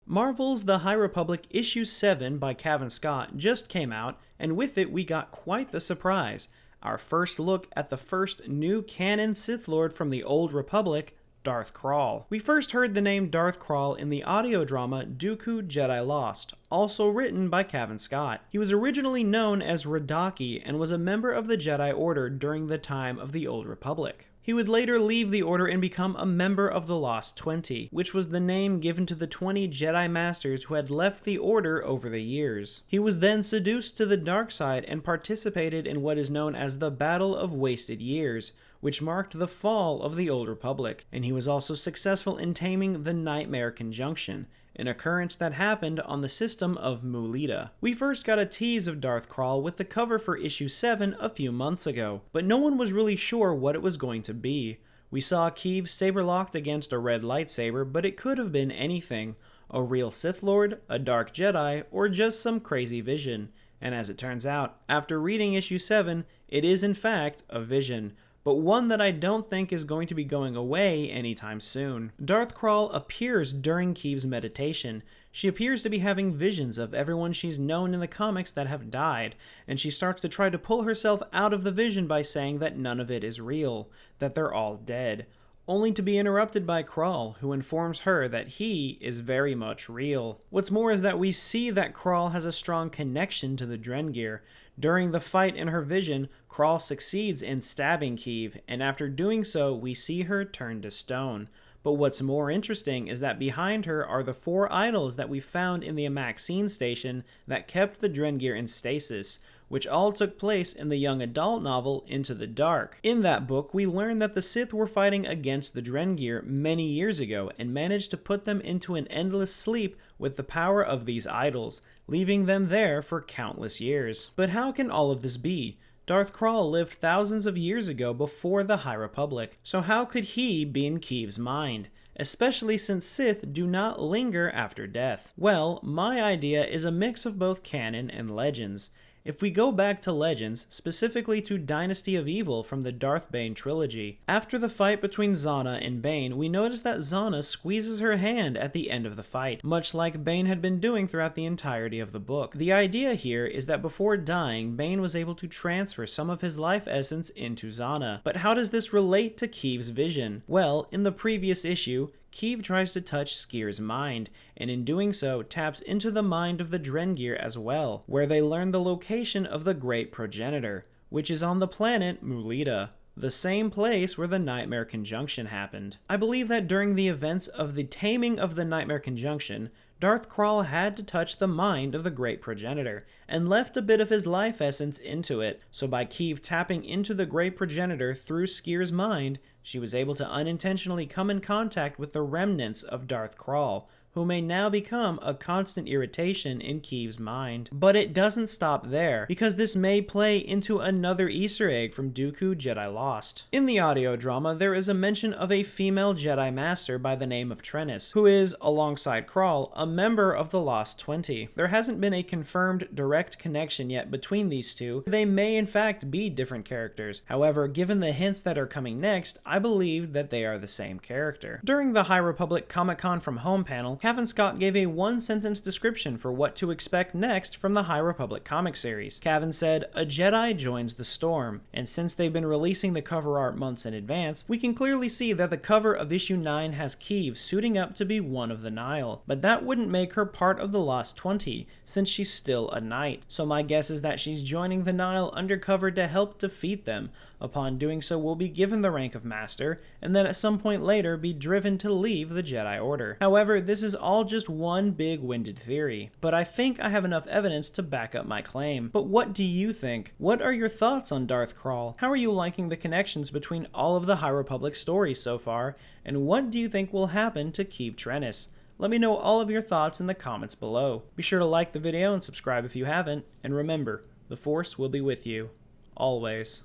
Marvel's The High Republic Issue 7 by Cavan Scott just came out, and with it we got quite the surprise. Our first look at the first new canon Sith Lord from the Old Republic, Darth Krall. We first heard the name Darth Krall in the audio drama Dooku Jedi Lost, also written by Cavan Scott. He was originally known as Radaki and was a member of the Jedi Order during the time of the Old Republic. He would later leave the Order and become a member of the Lost 20, which was the name given to the 20 Jedi Masters who had left the Order over the years. He was then seduced to the dark side and participated in what is known as the Battle of Wasted Years, which marked the fall of the Old Republic, and he was also successful in taming the Nightmare Conjunction, an occurrence that happened on the system of Mulita. We first got a tease of Darth Krall with the cover for issue 7 a few months ago, but no one was really sure what it was going to be. We saw Keeve saber-locked against a red lightsaber, but it could have been anything. A real Sith Lord, a Dark Jedi, or just some crazy vision. And as it turns out, after reading issue 7, it is in fact a vision, but one that I don't think is going to be going away anytime soon. Darth Krall appears during Keeve's meditation. She appears to be having visions of everyone she's known in the comics that have died, and she starts to try to pull herself out of the vision by saying that none of it is real, that they're all dead, only to be interrupted by Krall, who informs her that he is very much real. What's more is that we see that Krall has a strong connection to the Drengir. During the fight in her vision, Krall succeeds in stabbing Keeve, and after doing so, we see her turn to stone. But what's more interesting is that behind her are the 4 idols that we found in the Amaxine station that kept the Drengir in stasis, which all took place in the young adult novel Into the Dark. In that book, we learn that the Sith were fighting against the Drengir many years ago and managed to put them into an endless sleep with the power of these idols, leaving them there for countless years. But how can all of this be? Darth Krall lived thousands of years ago before the High Republic, so how could he be in Keeve's mind? Especially since Sith do not linger after death. Well, my idea is a mix of both canon and legends. If we go back to Legends, specifically to Dynasty of Evil from the Darth Bane trilogy, after the fight between Zana and Bane, we notice that Zana squeezes her hand at the end of the fight, much like Bane had been doing throughout the entirety of the book. The idea here is that before dying, Bane was able to transfer some of his life essence into Zana. But how does this relate to Keeve's vision? Well, in the previous issue, Keeve tries to touch Sskeer's mind, and in doing so taps into the mind of the Drengir as well, where they learn the location of the Great Progenitor, which is on the planet Mulita, the same place where the Nightmare Conjunction happened. I believe that during the events of the taming of the Nightmare Conjunction, Darth Krall had to touch the mind of the Great Progenitor, and left a bit of his life essence into it, so by Keeve tapping into the Great Progenitor through Sskeer's mind, she was able to unintentionally come in contact with the remnants of Darth Krall, who may now become a constant irritation in Keeve's mind. But it doesn't stop there, because this may play into another Easter egg from Dooku Jedi Lost. In the audio drama, there is a mention of a female Jedi Master by the name of Trennis, who is, alongside Krall, a member of the Lost 20. There hasn't been a confirmed direct connection yet between these two. They may in fact be different characters. However, given the hints that are coming next, I believe that they are the same character. During the High Republic Comic-Con from Home panel, Cavan Scott gave a one-sentence description for what to expect next from the High Republic comic series. Cavan said, "A Jedi joins the storm," and since they've been releasing the cover art months in advance, we can clearly see that the cover of issue 9 has Keeve suiting up to be one of the Nihil, but that wouldn't make her part of the Lost 20, since she's still a knight. So my guess is that she's joining the Nihil undercover to help defeat them. Upon doing so, will be given the rank of Master, and then at some point later be driven to leave the Jedi Order. However, this is all just one big-winded theory, but I think I have enough evidence to back up my claim. But what do you think? What are your thoughts on Darth Krall? How are you liking the connections between all of the High Republic stories so far? And what do you think will happen to Keeve Trennis? Let me know all of your thoughts in the comments below. Be sure to like the video and subscribe if you haven't, and remember, the Force will be with you, always.